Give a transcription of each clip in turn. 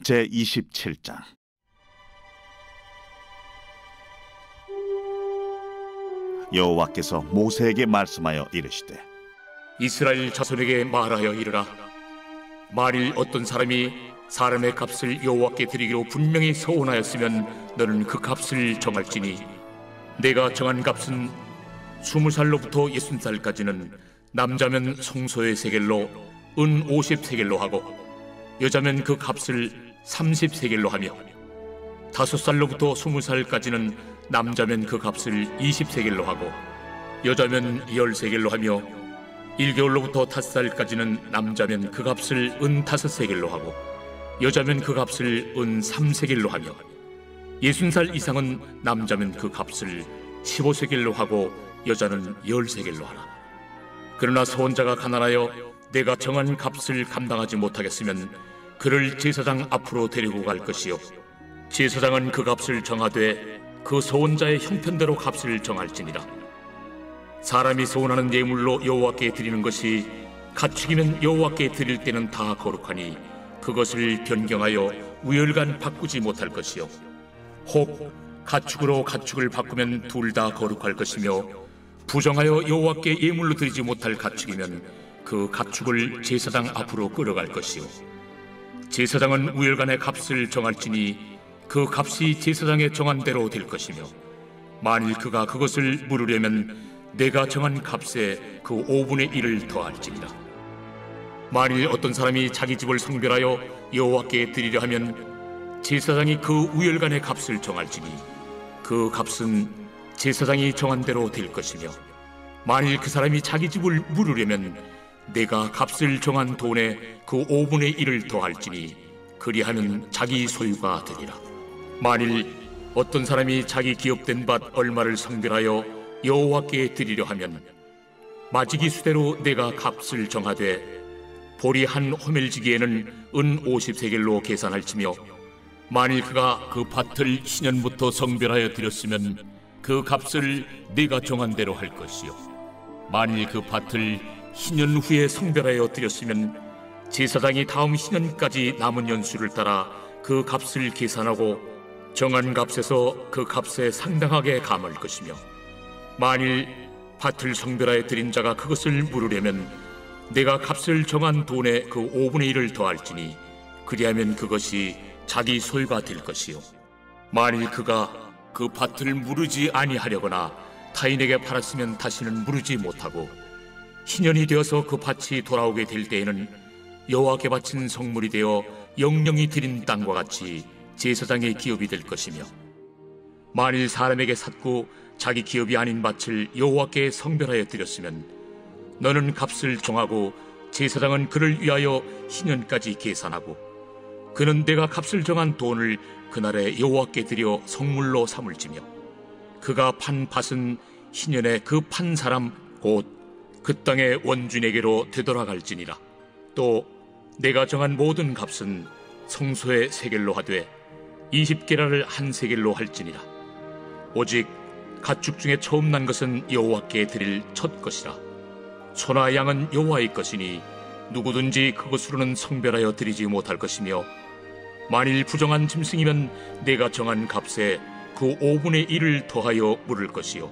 제27장. 여호와께서 모세에게 말씀하여 이르시되, 이스라엘 자손에게 말하여 이르라. 만일 어떤 사람이 사람의 값을 여호와께 드리기로 분명히 서원하였으면 너는 그 값을 정할지니, 내가 정한 값은 20살로부터 60살까지는 남자면 성소의 세겔로 은 50세겔로 하고, 여자면 그 값을 30세겔로 하며, 5살로부터 20살까지는 남자면 그 값을 20세겔로 하고, 여자면 10세겔로 하며, 1개월로부터 5살까지는 남자면 그 값을 은 5세겔로 하고, 여자면 그 값을 은 3세겔로 하며, 60살 이상은 남자면 그 값을 15세겔로 하고, 여자는 10세겔로 하라. 그러나 서원자가 가난하여 내가 정한 값을 감당하지 못하겠으면 그를 제사장 앞으로 데리고 갈 것이요, 제사장은 그 값을 정하되 그 서원자의 형편대로 값을 정할지니라. 사람이 서원하는 예물로 여호와께 드리는 것이 가축이면 여호와께 드릴 때는 다 거룩하니 그것을 변경하여 우열간 바꾸지 못할 것이요, 혹 가축으로 가축을 바꾸면 둘 다 거룩할 것이며, 부정하여 여호와께 예물로 드리지 못할 가축이면 그 가축을 제사장 앞으로 끌어갈 것이요, 제사장은 우열간의 값을 정할지니 그 값이 제사장의 정한 대로 될 것이며, 만일 그가 그것을 물으려면 내가 정한 값에 그 5분의 1을 더할지니라. 만일 어떤 사람이 자기 집을 성별하여 여호와께 드리려 하면 제사장이 그 우열간의 값을 정할지니 그 값은 제사장이 정한 대로 될 것이며, 만일 그 사람이 자기 집을 물으려면 내가 값을 정한 돈에 그 5분의 1을 더할지니 그리하면 자기 소유가 되리라. 만일 어떤 사람이 자기 기업된 밭 얼마를 성별하여 여호와께 드리려 하면 마지기 수대로 내가 값을 정하되 보리 한 호멜지기에는 은 50세겔로 계산할지며, 만일 그가 그 밭을 신년부터 성별하여 드렸으면 그 값을 네가 정한 대로 할 것이요, 만일 그 밭을 신년 후에 성별하여 드렸으면 제사장이 다음 신년까지 남은 연수를 따라 그 값을 계산하고 정한 값에서 그 값에 상당하게 감할 것이며, 만일 밭을 성별하여 드린 자가 그것을 물으려면 내가 값을 정한 돈에 그 5분의 1을 더할지니 그리하면 그것이 자기 소유가 될 것이요, 만일 그가 그 밭을 무르지 아니하려거나 타인에게 팔았으면 다시는 무르지 못하고, 신년이 되어서 그 밭이 돌아오게 될 때에는 여호와께 바친 성물이 되어 영령이 드린 땅과 같이 제사장의 기업이 될 것이며, 만일 사람에게 샀고 자기 기업이 아닌 밭을 여호와께 성별하여 드렸으면 너는 값을 정하고 제사장은 그를 위하여 신년까지 계산하고, 그는 내가 값을 정한 돈을 그날에 여호와께 드려 성물로 삼을지며, 그가 판 밭은 신년에 그 판 사람 곧 그 땅의 원주인에게로 되돌아갈지니라. 또 내가 정한 모든 값은 성소의 세겔로 하되 20게라를 한 세겔로 할지니라. 오직 가축 중에 처음 난 것은 여호와께 드릴 첫 것이라. 소나 양은 여호와의 것이니 누구든지 그것으로는 성별하여 드리지 못할 것이며, 만일 부정한 짐승이면 내가 정한 값에 그 5분의 1을 더하여 물을 것이요,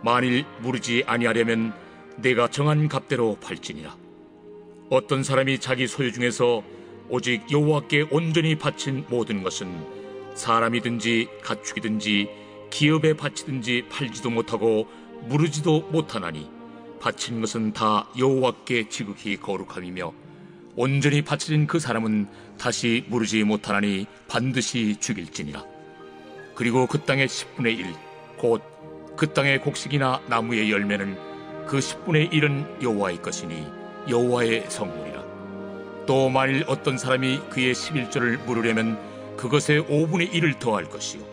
만일 무르지 아니하려면 내가 정한 값대로 팔지니라. 어떤 사람이 자기 소유 중에서 오직 여호와께 온전히 바친 모든 것은 사람이든지 가축이든지 기업에 바치든지 팔지도 못하고 무르지도 못하나니 바친 것은 다 여호와께 지극히 거룩함이며, 온전히 바쳐진 그 사람은 다시 무르지 못하나니 반드시 죽일지니라. 그리고 그 땅의 10분의 1 곧 그 땅의 곡식이나 나무의 열매는 그 10분의 1은 여호와의 것이니 여호와의 성물이라. 또 만일 어떤 사람이 그의 11조를 물으려면 그것에 5분의 1을 더할 것이요,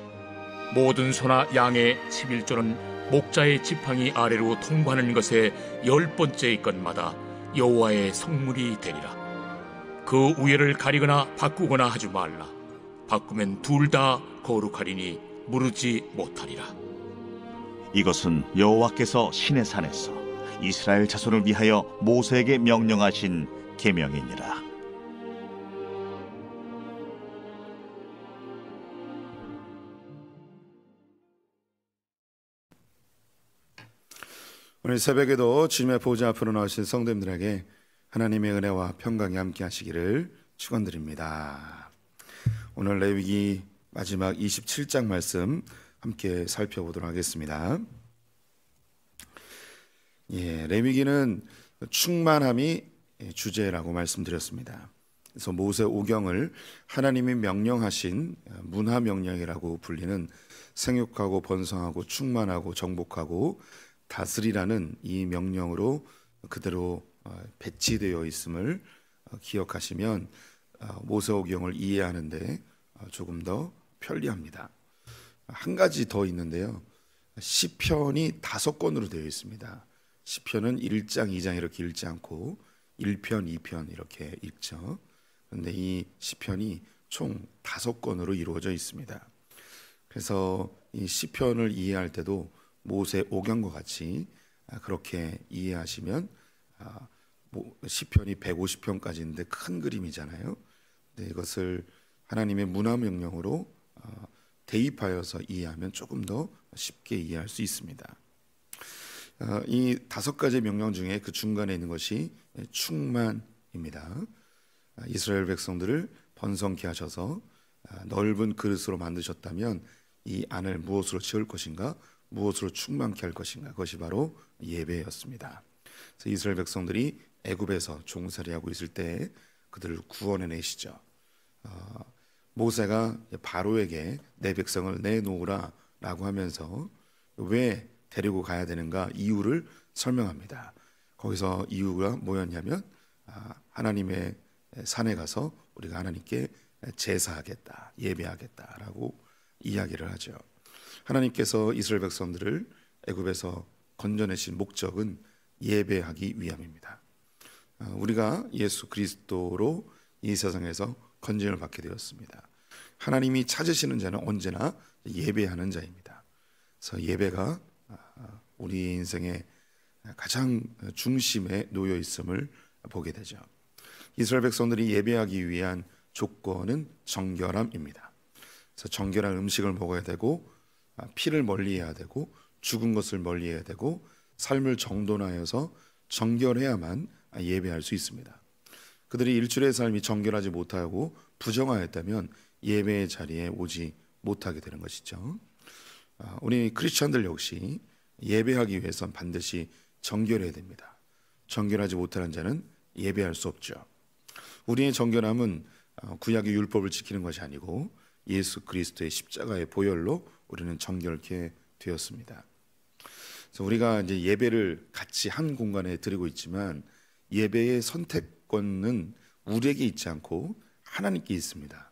모든 소나 양의 11조는 목자의 지팡이 아래로 통과하는 것의 10번째의 것마다 여호와의 성물이 되리라. 그 우열을 가리거나 바꾸거나 하지 말라. 바꾸면 둘 다 거룩하리니 무르지 못하리라. 이것은 여호와께서 시내 산에서 이스라엘 자손을 위하여 모세에게 명령하신 계명이니라. 오늘 새벽에도 주님의 보좌 앞으로 나오신 성도님들에게 하나님의 은혜와 평강이 함께 하시기를 축원드립니다. 오늘 레위기 마지막 27장 말씀 함께 살펴보도록 하겠습니다. 레위기는 충만함이 주제라고 말씀드렸습니다. 그래서 모세 오경을 하나님이 명령하신 문화 명령이라고 불리는 생육하고 번성하고 충만하고 정복하고 다스리라는 이 명령으로 그대로 배치되어 있음을 기억하시면 모세오경을 이해하는데 조금 더 편리합니다. 한 가지 더 있는데요. 시편이 5권으로 되어 있습니다. 시편은 1장, 2장 이렇게 읽지 않고 1편, 2편 이렇게 읽죠. 그런데 이 시편이 총 5권으로 이루어져 있습니다. 그래서 이 시편을 이해할 때도 모세 오경과 같이 그렇게 이해하시면 시편이 150편까지인데 큰 그림이잖아요. 근데 이것을 하나님의 문화 명령으로 대입하여서 이해하면 조금 더 쉽게 이해할 수 있습니다. 이 5가지 명령 중에 그 중간에 있는 것이 충만입니다. 이스라엘 백성들을 번성케 하셔서 넓은 그릇으로 만드셨다면 이 안을 무엇으로 채울 것인가, 무엇으로 충만케 할 것인가, 그것이 바로 예배였습니다. 그래서 이스라엘 백성들이 애굽에서 종살이하고 있을 때 그들을 구원해 내시죠. 모세가 바로에게 내 백성을 내놓으라 라고 하면서 왜 데리고 가야 되는가 이유를 설명합니다. 거기서 이유가 뭐였냐면 하나님의 산에 가서 우리가 하나님께 제사하겠다, 예배하겠다라고 이야기를 하죠. 하나님께서 이스라엘 백성들을 애굽에서 건져내신 목적은 예배하기 위함입니다. 우리가 예수 그리스도로 이 세상에서 건짐을 받게 되었습니다. 하나님이 찾으시는 자는 언제나 예배하는 자입니다. 그래서 예배가 우리 인생의 가장 중심에 놓여 있음을 보게 되죠. 이스라엘 백성들이 예배하기 위한 조건은 정결함입니다. 그래서 정결한 음식을 먹어야 되고 피를 멀리해야 되고 죽은 것을 멀리해야 되고 삶을 정돈하여서 정결해야만 예배할 수 있습니다. 그들이 일주일의 삶이 정결하지 못하고 부정하였다면 예배의 자리에 오지 못하게 되는 것이죠. 우리 크리스천들 역시 예배하기 위해선 반드시 정결해야 됩니다. 정결하지 못하는 자는 예배할 수 없죠. 우리의 정결함은 구약의 율법을 지키는 것이 아니고 예수 그리스도의 십자가의 보혈로 우리는 정결케 되었습니다. 그래서 우리가 이제 예배를 같이 한 공간에 드리고 있지만 예배의 선택권은 우리에게 있지 않고 하나님께 있습니다.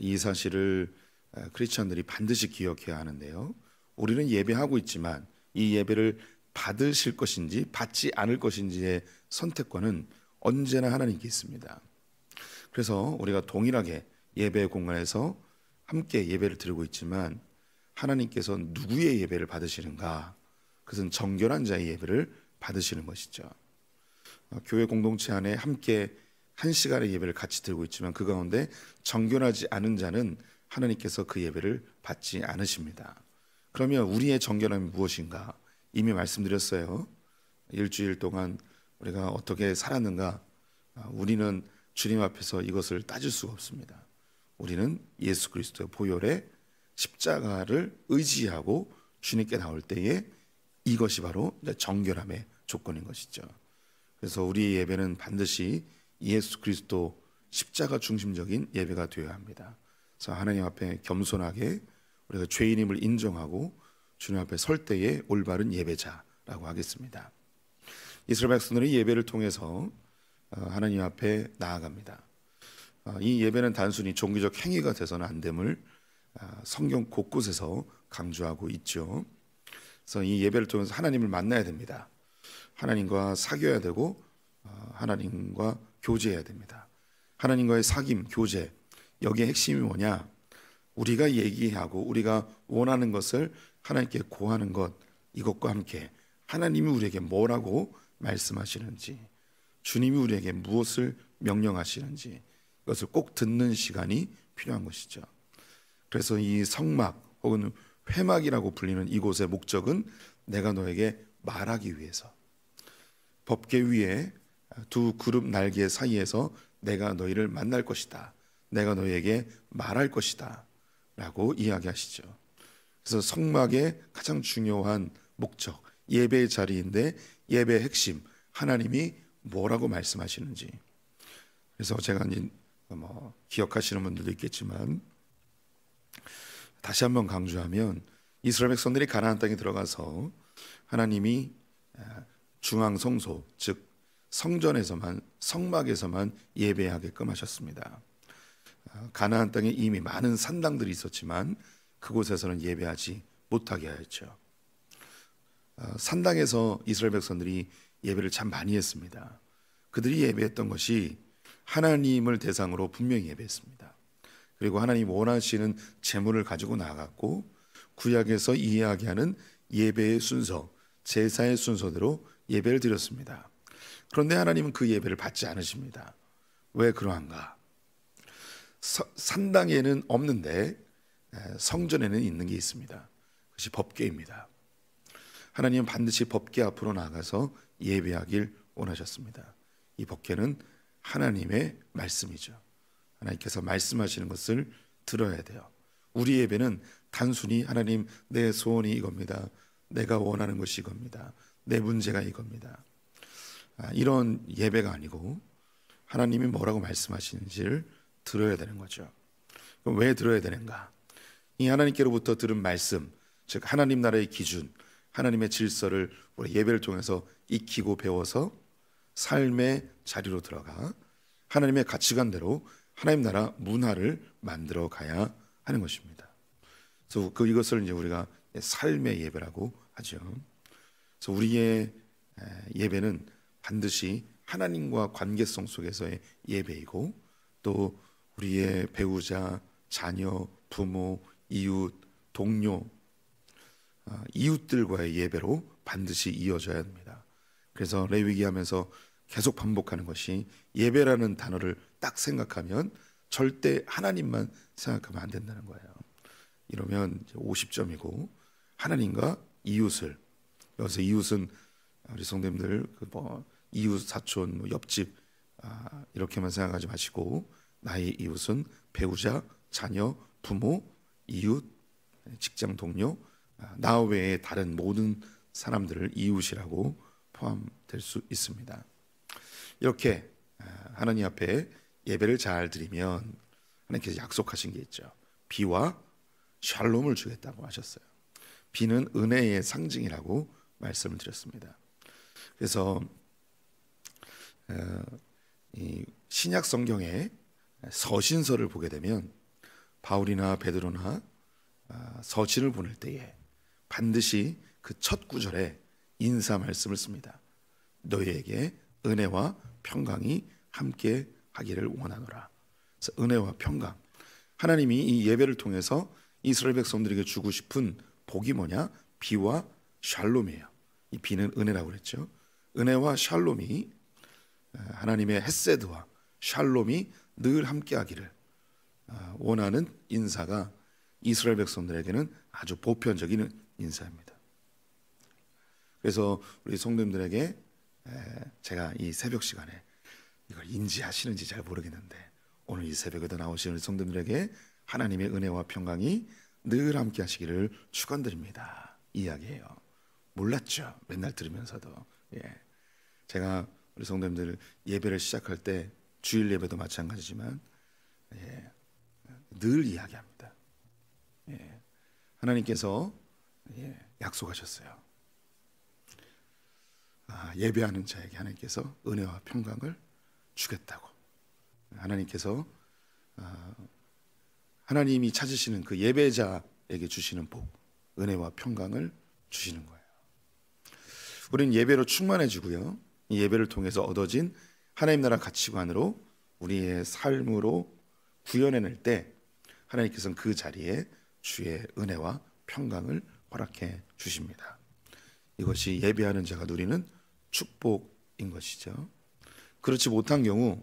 이 사실을 크리스천들이 반드시 기억해야 하는데요. 우리는 예배하고 있지만 이 예배를 받으실 것인지 받지 않을 것인지의 선택권은 언제나 하나님께 있습니다. 그래서 우리가 동일하게 예배 공간에서 함께 예배를 드리고 있지만 하나님께서 누구의 예배를 받으시는가? 그것은 정결한 자의 예배를 받으시는 것이죠. 교회 공동체 안에 함께 한 시간의 예배를 같이 드리고 있지만 그 가운데 정결하지 않은 자는 하나님께서 그 예배를 받지 않으십니다. 그러면 우리의 정결함이 무엇인가? 이미 말씀드렸어요. 일주일 동안 우리가 어떻게 살았는가? 우리는 주님 앞에서 이것을 따질 수가 없습니다. 우리는 예수 그리스도의 보혈의 십자가를 의지하고 주님께 나올 때에 이것이 바로 정결함의 조건인 것이죠. 그래서 우리의 예배는 반드시 예수 그리스도 십자가 중심적인 예배가 되어야 합니다. 그래서 하나님 앞에 겸손하게 우리가 죄인임을 인정하고 주님 앞에 설 때에 올바른 예배자라고 하겠습니다. 이스라엘 백성들이 예배를 통해서 하나님 앞에 나아갑니다. 이 예배는 단순히 종교적 행위가 돼서는 안 됨을 성경 곳곳에서 강조하고 있죠. 그래서 이 예배를 통해서 하나님을 만나야 됩니다. 하나님과 사귀어야 되고 하나님과 교제해야 됩니다. 하나님과의 사귐, 교제, 여기에 핵심이 뭐냐? 우리가 얘기하고 우리가 원하는 것을 하나님께 고하는 것, 이것과 함께 하나님이 우리에게 뭐라고 말씀하시는지, 주님이 우리에게 무엇을 명령하시는지 이것을 꼭 듣는 시간이 필요한 것이죠. 그래서 이 성막 혹은 회막이라고 불리는 이곳의 목적은 내가 너에게 말하기 위해서. 법궤 위에 두 그룹 날개 사이에서 내가 너희를 만날 것이다, 내가 너희에게 말할 것이다 라고 이야기하시죠. 그래서 성막의 가장 중요한 목적, 예배의 자리인데 예배의 핵심, 하나님이 뭐라고 말씀하시는지. 그래서 제가 기억하시는 분들도 있겠지만 다시 한번 강조하면, 이스라엘 백성들이 가나안 땅에 들어가서 하나님이 중앙 성소, 즉 성전에서만, 성막에서만 예배하게끔 하셨습니다. 가나안 땅에 이미 많은 산당들이 있었지만 그곳에서는 예배하지 못하게 하였죠. 산당에서 이스라엘 백성들이 예배를 참 많이 했습니다. 그들이 예배했던 것이 하나님을 대상으로 분명히 예배했습니다. 그리고 하나님 원하시는 제물을 가지고 나아갔고, 구약에서 이야기하는 예배의 순서, 제사의 순서대로 예배를 드렸습니다. 그런데 하나님은 그 예배를 받지 않으십니다. 왜 그러한가? 산당에는 없는데 성전에는 있는 게 있습니다. 그것이 법궤입니다. 하나님은 반드시 법궤 앞으로 나가서 예배하길 원하셨습니다. 이 법궤는 하나님의 말씀이죠. 하나님께서 말씀하시는 것을 들어야 돼요. 우리 예배는 단순히 하나님, 내 소원이 이겁니다, 내가 원하는 것이 이겁니다, 내 문제가 이겁니다, 이런 예배가 아니고 하나님이 뭐라고 말씀하시는지를 들어야 되는 거죠. 그럼 왜 들어야 되는가? 이 하나님께로부터 들은 말씀, 즉 하나님 나라의 기준, 하나님의 질서를 우리 예배를 통해서 익히고 배워서 삶의 자리로 들어가 하나님의 가치관대로 하나님 나라 문화를 만들어 가야 하는 것입니다. 그래서 이것을 이제 우리가 삶의 예배라고 하죠. 그래서 우리의 예배는 반드시 하나님과 관계성 속에서의 예배이고, 또 우리의 배우자, 자녀, 부모, 이웃, 동료, 이웃들과의 예배로 반드시 이어져야 합니다. 그래서 레위기 하면서 계속 반복하는 것이, 예배라는 단어를 딱 생각하면 절대 하나님만 생각하면 안 된다는 거예요. 이러면 이제 50점이고, 하나님과 이웃을, 여기서 이웃은 우리 성도님들 이웃, 사촌, 옆집 이렇게만 생각하지 마시고, 나의 이웃은 배우자, 자녀, 부모, 이웃, 직장 동료, 나 외에 다른 모든 사람들을 이웃이라고 포함될 수 있습니다. 이렇게 하나님 앞에 예배를 잘 드리면 하나님께서 약속하신 게 있죠. 비와 샬롬을 주겠다고 하셨어요. 비는 은혜의 상징이라고 말씀을 드렸습니다. 그래서 이 신약 성경에 서신서를 보게 되면 바울이나 베드로나 서신을 보낼 때에 반드시 그 첫 구절에 인사 말씀을 씁니다. 너희에게 은혜와 평강이 함께 하기를 원하노라. 그래서 은혜와 평강, 하나님이 이 예배를 통해서 이스라엘 백성들에게 주고 싶은 복이 뭐냐? 비와 샬롬이에요. 이 비는 은혜라고 그랬죠. 은혜와 샬롬이, 하나님의 헤세드와 샬롬이 늘 함께 하기를 원하는 인사가 이스라엘 백성들에게는 아주 보편적인 인사입니다. 그래서 우리 성도님들에게 제가 이 새벽 시간에 이걸 인지하시는지 잘 모르겠는데, 오늘 이 새벽에도 나오시는 성도님들에게 하나님의 은혜와 평강이 늘 함께 하시기를 축원드립니다. 이야기해요. 몰랐죠? 맨날 들으면서도. 제가 우리 성도님들 예배를 시작할 때, 주일 예배도 마찬가지지만 늘 이야기합니다. 하나님께서 약속하셨어요. 예배하는 자에게 하나님께서 은혜와 평강을 주겠다고. 하나님께서 하나님이 찾으시는 그 예배자에게 주시는 복, 은혜와 평강을 주시는 거예요. 우리는 예배로 충만해지고요, 이 예배를 통해서 얻어진 하나님 나라 가치관으로 우리의 삶으로 구현해낼 때 하나님께서는 그 자리에 주의 은혜와 평강을 허락해 주십니다. 이것이 예배하는 자가 누리는 축복인 것이죠. 그렇지 못한 경우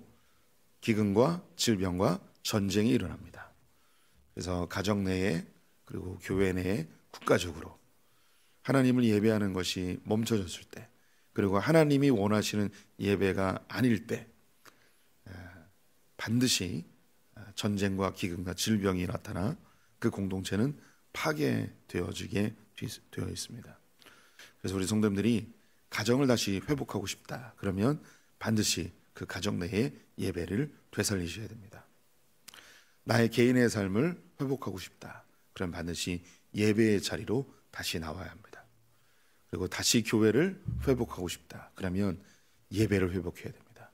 기근과 질병과 전쟁이 일어납니다. 그래서 가정 내에, 그리고 교회 내에, 국가적으로 하나님을 예배하는 것이 멈춰졌을 때, 그리고 하나님이 원하시는 예배가 아닐 때 반드시 전쟁과 기근과 질병이 나타나 그 공동체는 파괴되어지게 되어 있습니다. 그래서 우리 성도님들이 가정을 다시 회복하고 싶다 그러면 반드시 그 가정 내에 예배를 되살리셔야 됩니다. 나의 개인의 삶을 회복하고 싶다 그럼 반드시 예배의 자리로 다시 나와야 합니다. 그리고 다시 교회를 회복하고 싶다 그러면 예배를 회복해야 됩니다.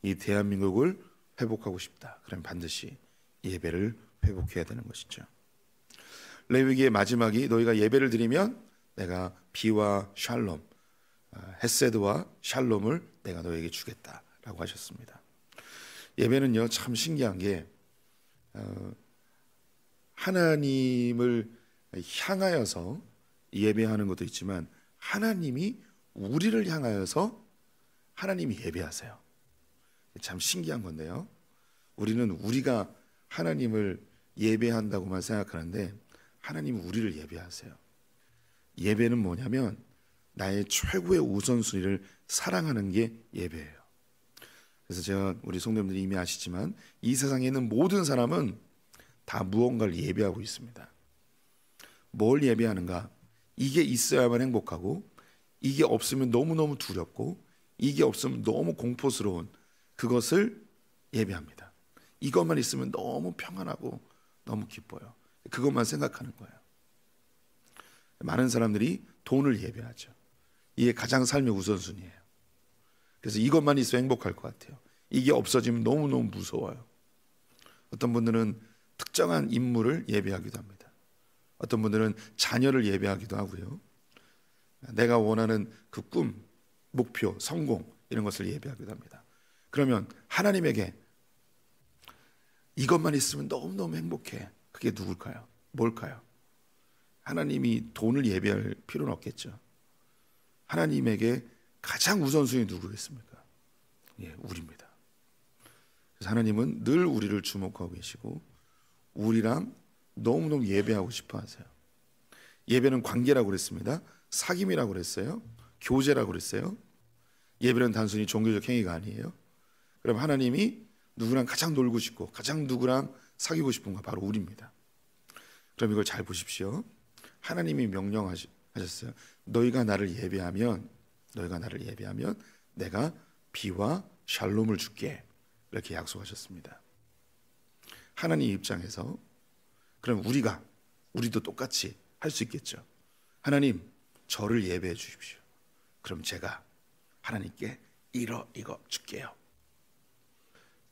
이 대한민국을 회복하고 싶다 그럼 반드시 예배를 회복해야 되는 것이죠. 레위기의 마지막이 너희가 예배를 드리면 내가 비와 샬롬, 헤세드와 샬롬을 내가 너에게 주겠다라고 하셨습니다. 예배는요 참 신기한 게 하나님을 향하여서 예배하는 것도 있지만 하나님이 우리를 향하여서 하나님이 예배하세요. 참 신기한 건데요. 우리는 우리가 하나님을 예배한다고만 생각하는데 하나님은 우리를 예배하세요. 예배는 뭐냐면 나의 최고의 우선순위를 사랑하는 게 예배예요. 그래서 제가 우리 성도님들이 이미 아시지만 이 세상에 있는 모든 사람은 다 무언가를 예배하고 있습니다. 뭘 예배하는가? 이게 있어야만 행복하고 이게 없으면 너무너무 두렵고 이게 없으면 너무 공포스러운 그것을 예배합니다. 이것만 있으면 너무 평안하고 너무 기뻐요. 그것만 생각하는 거예요. 많은 사람들이 돈을 예배하죠. 이게 가장 삶의 우선순위예요. 그래서 이것만 있어야 행복할 것 같아요. 이게 없어지면 너무너무 무서워요. 어떤 분들은 특정한 인물을 예배하기도 합니다. 어떤 분들은 자녀를 예배하기도 하고요. 내가 원하는 그 꿈, 목표, 성공 이런 것을 예배하기도 합니다. 그러면 하나님에게 이것만 있으면 너무너무 행복해. 그게 누굴까요? 뭘까요? 하나님이 돈을 예배할 필요는 없겠죠. 하나님에게 가장 우선순위 누구겠습니까? 예, 우리입니다. 그래서 하나님은 늘 우리를 주목하고 계시고 우리랑 너무너무 예배하고 싶어 하세요. 예배는 관계라고 그랬습니다. 사귐이라고 그랬어요. 교제라고 그랬어요. 예배는 단순히 종교적 행위가 아니에요. 그럼 하나님이 누구랑 가장 놀고 싶고 가장 누구랑 사귀고 싶은가? 바로 우리입니다. 그럼 이걸 잘 보십시오. 하나님이 명령하셨어요. 너희가 나를 예배하면 내가 비와 샬롬을 줄게. 이렇게 약속하셨습니다. 하나님 입장에서 그럼 우리도 똑같이 할 수 있겠죠. 하나님 저를 예배해 주십시오. 그럼 제가 하나님께 이거 줄게요.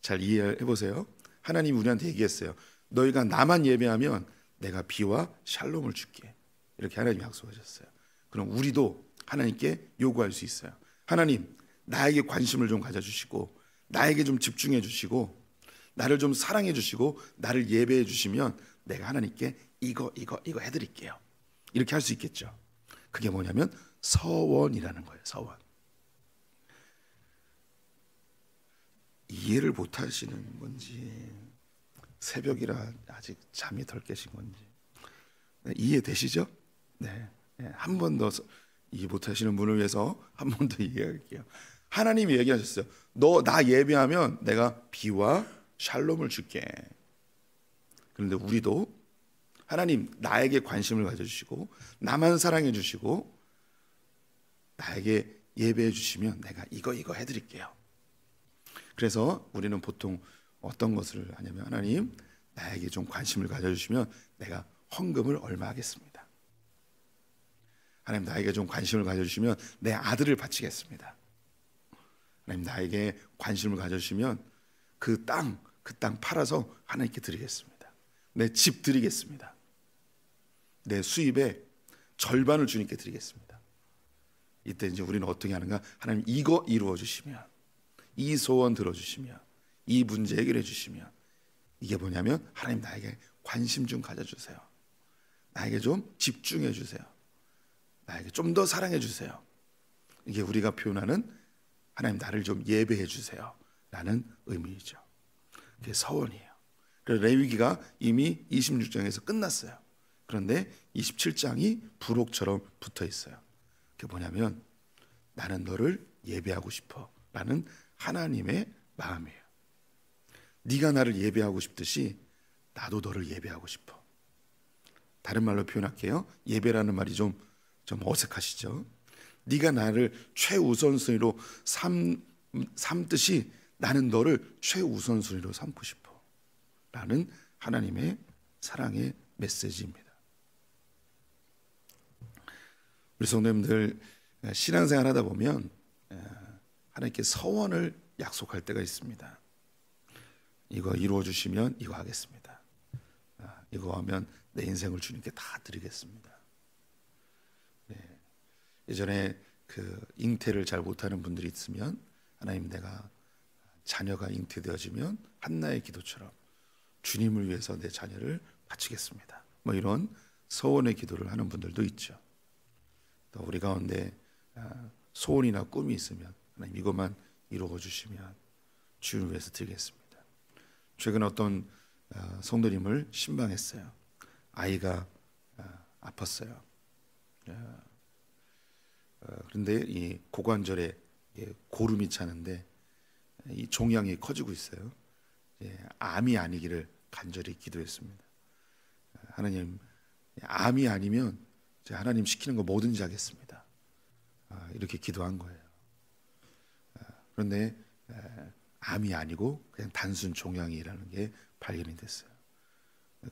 잘 이해해 보세요. 하나님 우리한테 얘기했어요. 너희가 나만 예배하면 내가 비와 샬롬을 줄게. 이렇게 하나님 약속하셨어요. 그럼 우리도 하나님께 요구할 수 있어요. 하나님 나에게 관심을 좀 가져주시고 나에게 좀 집중해 주시고 나를 좀 사랑해 주시고 나를 예배해 주시면 내가 하나님께 이거 해드릴게요. 이렇게 할 수 있겠죠. 그게 뭐냐면 서원이라는 거예요. 서원. 이해를 못 하시는 건지 새벽이라 아직 잠이 덜 깨신 건지 이해되시죠? 네. 한 번 더 이해 못 하시는 분을 위해서 한 번 더 이해할게요. 하나님이 얘기하셨어요. 너 나 예배하면 내가 비와 샬롬을 줄게. 그런데 우리도 하나님 나에게 관심을 가져주시고 나만 사랑해 주시고 나에게 예배해 주시면 내가 이거 해드릴게요. 그래서 우리는 보통 어떤 것을 하냐면 하나님 나에게 좀 관심을 가져주시면 내가 헌금을 얼마 하겠습니다. 하나님 나에게 좀 관심을 가져주시면 내 아들을 바치겠습니다. 하나님 나에게 관심을 가져주시면 그 땅 팔아서 하나님께 드리겠습니다. 내 집 드리겠습니다. 내 수입의 절반을 주님께 드리겠습니다. 이때 이제 우리는 어떻게 하는가? 하나님 이거 이루어 주시면, 이 소원 들어주시면, 이 문제 해결해 주시면, 이게 뭐냐면 하나님 나에게 관심 좀 가져주세요. 나에게 좀 집중해 주세요. 나에게 좀 더 사랑해 주세요. 이게 우리가 표현하는 하나님 나를 좀 예배해 주세요 라는 의미이죠. 그게 서원이에요. 그래서 레위기가 이미 26장에서 끝났어요. 그런데 27장이 부록처럼 붙어 있어요. 그게 뭐냐면 나는 너를 예배하고 싶어 라는 하나님의 마음이에요. 네가 나를 예배하고 싶듯이 나도 너를 예배하고 싶어. 다른 말로 표현할게요. 예배라는 말이 좀 어색하시죠? 네가 나를 최우선순위로 삼듯이 나는 너를 최우선순위로 삼고 싶어 라는 하나님의 사랑의 메시지입니다. 우리 성도님들 신앙생활 하다 보면 하나님께 서원을 약속할 때가 있습니다. 이거 이루어 주시면 이거 하겠습니다. 이거 하면 내 인생을 주님께 다 드리겠습니다. 예전에 그 잉태를 잘 못하는 분들이 있으면 하나님 내가 자녀가 잉태되어지면 한나의 기도처럼 주님을 위해서 내 자녀를 바치겠습니다. 뭐 이런 서원의 기도를 하는 분들도 있죠. 또 우리 가운데 소원이나 꿈이 있으면 하나님 이것만 이루어 주시면 주님을 위해서 드리겠습니다. 최근 어떤 성도님을 신방했어요. 아이가 아팠어요. 그런데 이 고관절에 고름이 차는데 이 종양이 커지고 있어요. 암이 아니기를 간절히 기도했습니다. 하나님, 암이 아니면 하나님 시키는 거 뭐든지 하겠습니다. 이렇게 기도한 거예요. 그런데 암이 아니고 그냥 단순 종양이라는 게 발견이 됐어요.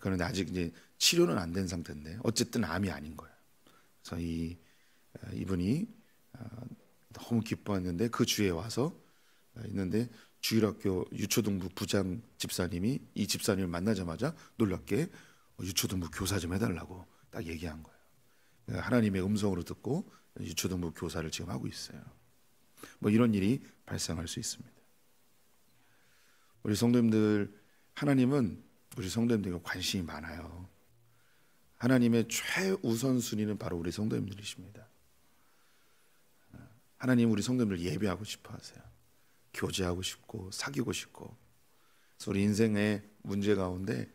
그런데 아직 이제 치료는 안 된 상태인데 어쨌든 암이 아닌 거예요. 그래서 이분이 너무 기뻐했는데 그 주에 와서 있는데 주일학교 유초등부 부장 집사님이 이 집사님을 만나자마자 놀랍게 유초등부 교사 좀 해달라고 딱 얘기한 거예요. 하나님의 음성으로 듣고 유초등부 교사를 지금 하고 있어요. 뭐 이런 일이 발생할 수 있습니다. 우리 성도님들, 하나님은 우리 성도님들에게 관심이 많아요. 하나님의 최우선순위는 바로 우리 성도님들이십니다. 하나님 우리 성도님들 예배하고 싶어 하세요. 교제하고 싶고 사귀고 싶고. 그래서 우리 인생의 문제 가운데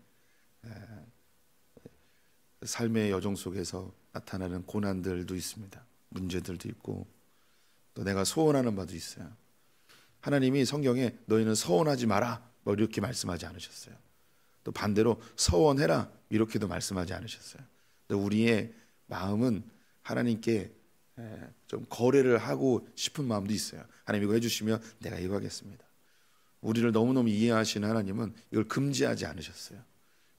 삶의 여정 속에서 나타나는 고난들도 있습니다. 문제들도 있고 또 내가 소원하는 바도 있어요. 하나님이 성경에 너희는 서원하지 마라 뭐 이렇게 말씀하지 않으셨어요. 또 반대로 서원해라 이렇게도 말씀하지 않으셨어요. 우리의 마음은 하나님께 좀 거래를 하고 싶은 마음도 있어요. 하나님 이거 해주시면 내가 이거 하겠습니다. 우리를 너무너무 이해하시는 하나님은 이걸 금지하지 않으셨어요.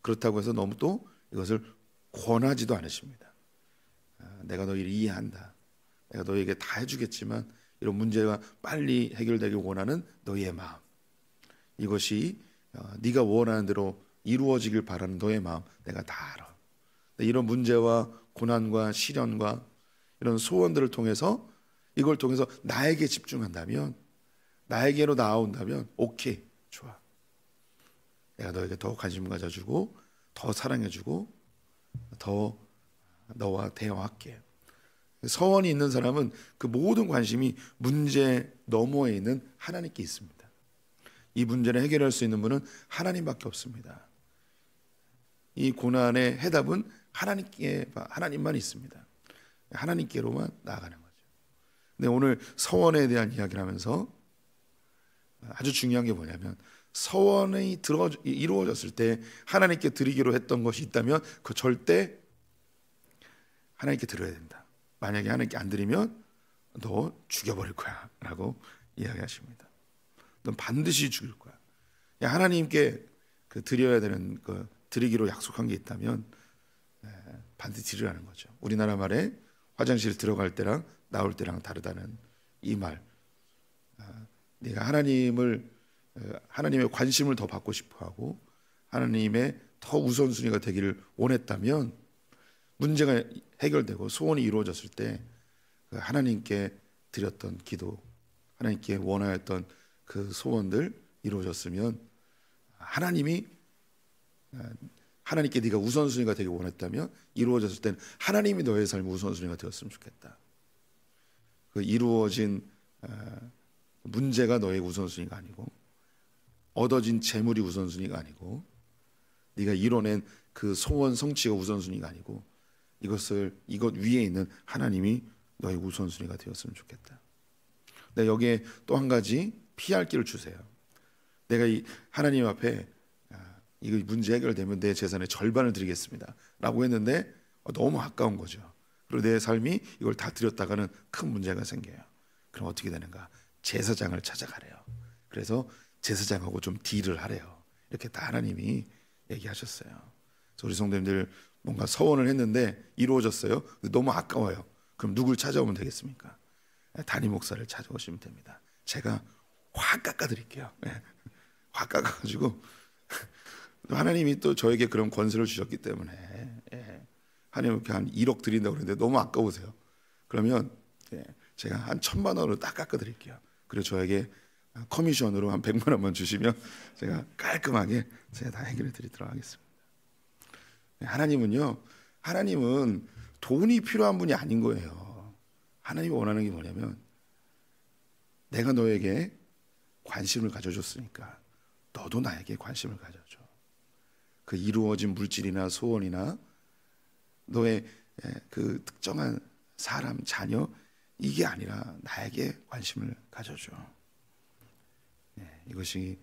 그렇다고 해서 너무 또 이것을 권하지도 않으십니다. 내가 너희를 이해한다. 내가 너희에게 다 해주겠지만 이런 문제가 빨리 해결되길 원하는 너희의 마음, 이것이 네가 원하는 대로 이루어지길 바라는 너의 마음 내가 다 알아. 이런 문제와 고난과 시련과 이런 소원들을 통해서 이걸 통해서 나에게 집중한다면, 나에게로 나아온다면 오케이, 좋아. 내가 너에게 더 관심 가져주고 더 사랑해주고 더 너와 대화할게. 서원이 있는 사람은 그 모든 관심이 문제 너머에 있는 하나님께 있습니다. 이 문제를 해결할 수 있는 분은 하나님밖에 없습니다. 이 고난의 해답은 하나님만 있습니다. 하나님께로만 나아가는 거죠. 근데 오늘 서원에 대한 이야기를 하면서 아주 중요한 게 뭐냐면, 서원이 이루어졌을 때 하나님께 드리기로 했던 것이 있다면 그 절대 하나님께 드려야 된다. 만약에 하나님께 안 드리면 너 죽여버릴 거야 라고 이야기하십니다. 넌 반드시 죽일 거야. 하나님께 드려야 되는 드리기로 약속한 게 있다면 반드시 드리라는 거죠. 우리나라 말에 화장실 들어갈 때랑 나올 때랑 다르다는 이 말. 네가 하나님의 관심을 더 받고 싶어하고 하나님의 더 우선순위가 되기를 원했다면, 문제가 해결되고 소원이 이루어졌을 때 하나님께 드렸던 기도, 하나님께 원하였던 그 소원들 이루어졌으면, 하나님께 네가 우선순위가 되기 원했다면 이루어졌을 때는 하나님이 너의 삶의 우선순위가 되었으면 좋겠다. 그 이루어진 문제가 너의 우선순위가 아니고, 얻어진 재물이 우선순위가 아니고, 네가 이뤄낸 그 소원 성취가 우선순위가 아니고 이것 위에 있는 하나님이 너의 우선순위가 되었으면 좋겠다. 네, 여기에 또 한 가지 피할 길을 주세요. 내가 이 하나님 앞에 이거 문제 해결되면 내 재산의 절반을 드리겠습니다 라고 했는데 너무 아까운 거죠. 그리고 내 삶이 이걸 다 드렸다가는 큰 문제가 생겨요. 그럼 어떻게 되는가? 제사장을 찾아가래요. 그래서 제사장하고 좀 딜을 하래요. 이렇게 다 하나님이 얘기하셨어요. 그래서 우리 성도님들 뭔가 서원을 했는데 이루어졌어요. 근데 너무 아까워요. 그럼 누굴 찾아오면 되겠습니까? 담임 목사를 찾아오시면 됩니다. 제가 확 깎아드릴게요. 확 깎아가지고 하나님이 또 저에게 그런 권세를 주셨기 때문에 하나님 이렇게 한 1억 드린다고 그러는데 너무 아까우세요. 그러면 제가 한 1,000만 원으로 딱 깎아드릴게요. 그리고 저에게 커미션으로 한 100만 원만 주시면 제가 깔끔하게 제가 다 해결해 드리도록 하겠습니다. 하나님은 돈이 필요한 분이 아닌 거예요. 하나님이 원하는 게 뭐냐면 내가 너에게 관심을 가져줬으니까 너도 나에게 관심을 가져줘. 그 이루어진 물질이나 소원이나 너의 그 특정한 사람, 자녀 이게 아니라 나에게 관심을 가져줘. 이것이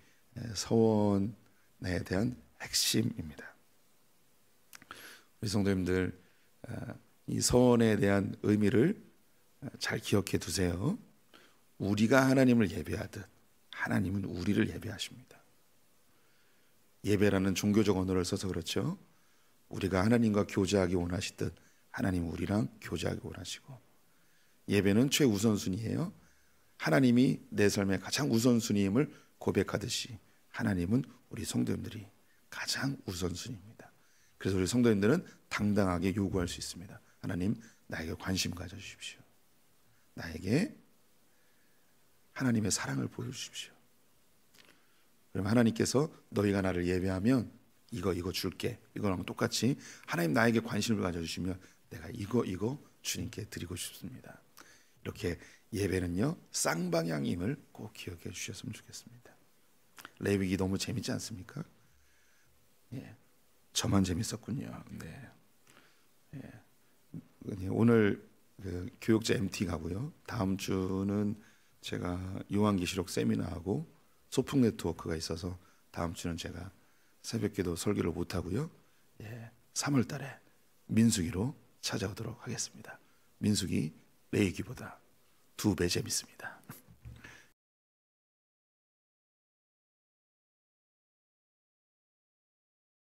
서원에 대한 핵심입니다. 우리 성도님들 이 서원에 대한 의미를 잘 기억해 두세요. 우리가 하나님을 예배하듯 하나님은 우리를 예배하십니다. 예배라는 종교적 언어를 써서 그렇죠. 우리가 하나님과 교제하기 원하시듯 하나님은 우리랑 교제하기 원하시고, 예배는 최우선순위예요. 하나님이 내 삶의 가장 우선순위임을 고백하듯이 하나님은 우리 성도님들이 가장 우선순위입니다. 그래서 우리 성도님들은 당당하게 요구할 수 있습니다. 하나님, 나에게 관심 가져주십시오. 나에게 하나님의 사랑을 보여주십시오. 그럼 하나님께서 너희가 나를 예배하면 이거 줄게. 이거랑 똑같이 하나님 나에게 관심을 가져주시면 내가 이거 주님께 드리고 싶습니다. 이렇게 예배는요 쌍방향임을 꼭 기억해 주셨으면 좋겠습니다. 레위기 너무 재밌지 않습니까? 저만 재밌었군요. 오늘 그 교육자 MT 가고요. 다음 주는 제가 요한계시록 세미나하고 소풍 네트워크가 있어서 다음 주는 제가 새벽기도 설교를 못 하고요. 3월 달에 민수기로 찾아오도록 하겠습니다. 민수기 레위기보다 2배 재밌습니다.